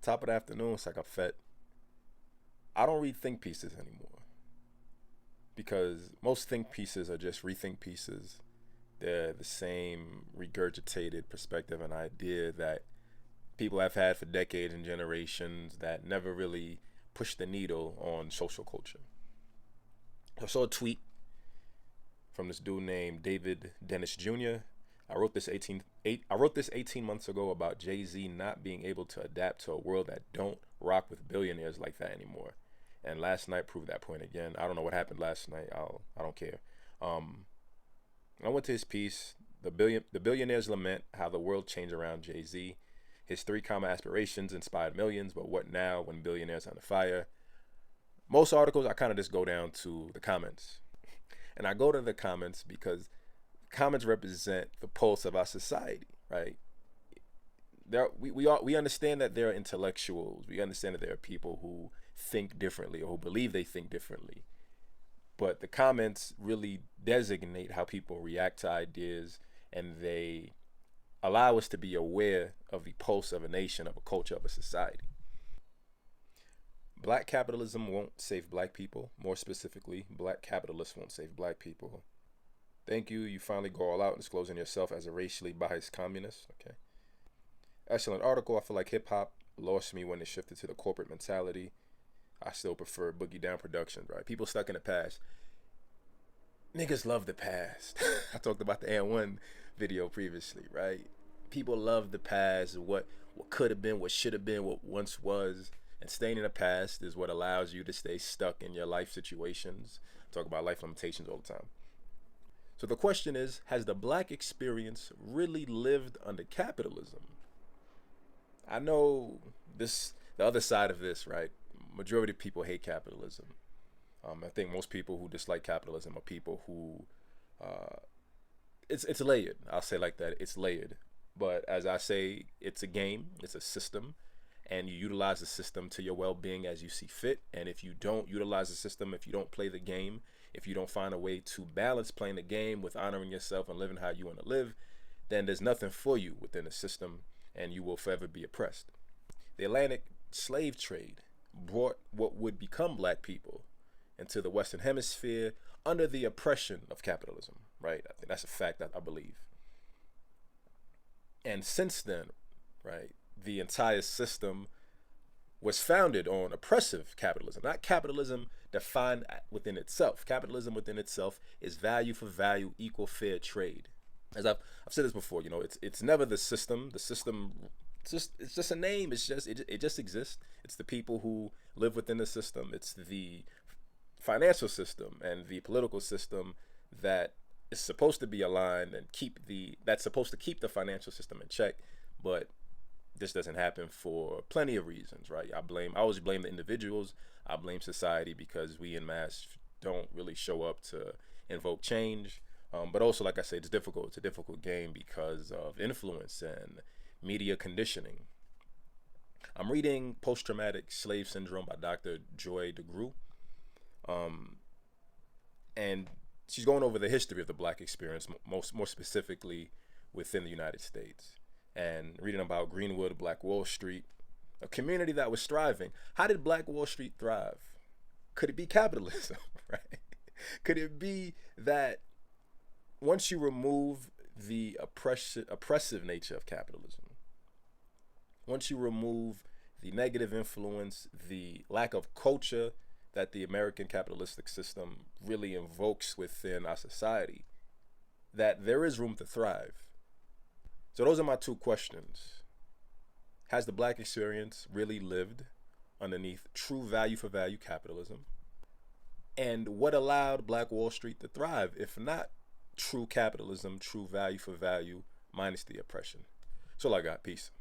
Top of the afternoon, it's like a fet. I don't read think pieces anymore because most think pieces are just rethink pieces. They're the same regurgitated perspective and idea that people have had for decades and generations that never really push the needle on social culture. I saw a tweet from this dude named David Dennis Jr. I wrote this 18 months ago about Jay-Z not being able to adapt to a world that don't rock with billionaires like that anymore. And last night proved that point again. I don't know what happened last night. I don't care. I went to his piece, the billionaires lament how the world changed around Jay-Z. His three common aspirations inspired millions, but what now when billionaires are under fire? Most articles, I kind of just go down to the comments. And I go to the comments because comments represent the pulse of our society, right? We understand that there are intellectuals. We understand that there are people who think differently or who believe they think differently. But the comments really designate how people react to ideas, and they allow us to be aware of the pulse of a nation, of a culture, of a society. Black capitalism won't save black people. More specifically, black capitalists won't save black people. Thank you. You finally go all out and disclosing yourself as a racially biased communist. Okay. Excellent article. I feel like hip hop lost me when it shifted to the corporate mentality. I still prefer Boogie Down Productions, right? People stuck in the past. Niggas love the past. I talked about the N1 video previously, right? People love the past, what could have been, what should have been, what once was. And staying in the past is what allows you to stay stuck in your life situations. I talk about life limitations all the time. So the question is, has the black experience really lived under capitalism? I know the other side of this, right? Majority of people hate capitalism. I think most people who dislike capitalism are people who, it's layered. I'll say like that. It's layered. But as I say, it's a game. It's a system. And you utilize the system to your well-being as you see fit. And if you don't utilize the system, if you don't play the game, if you don't find a way to balance playing the game with honoring yourself and living how you want to live, then there's nothing for you within the system, and you will forever be oppressed. The Atlantic slave trade brought what would become black people into the Western Hemisphere under the oppression of capitalism, right? I think that's a fact that I believe. And since then, right, the entire system was founded on oppressive capitalism, not capitalism defined within itself. Capitalism within itself is value for value, equal fair trade. As I've said this before, you know, it's never the system. The system, it's just a name. It just exists. It's the people who live within the system. It's the financial system and the political system that is supposed to be aligned and that's supposed to keep the financial system in check, but this doesn't happen for plenty of reasons, right? I always blame the individuals. I blame society because we en masse don't really show up to invoke change. But also, like I said, it's difficult. It's a difficult game because of influence and media conditioning. I'm reading Post-Traumatic Slave Syndrome by Dr. Joy DeGruy. And she's going over the history of the black experience, more specifically within the United States. And reading about Greenwood, Black Wall Street, a community that was thriving. How did Black Wall Street thrive? Could it be capitalism, right? Could it be that once you remove the oppressive nature of capitalism, once you remove the negative influence, the lack of culture that the American capitalistic system really invokes within our society, that there is room to thrive? So those are my two questions. Has the black experience really lived underneath true value for value capitalism? And what allowed Black Wall Street to thrive, if not true capitalism, true value for value, minus the oppression? So I got peace.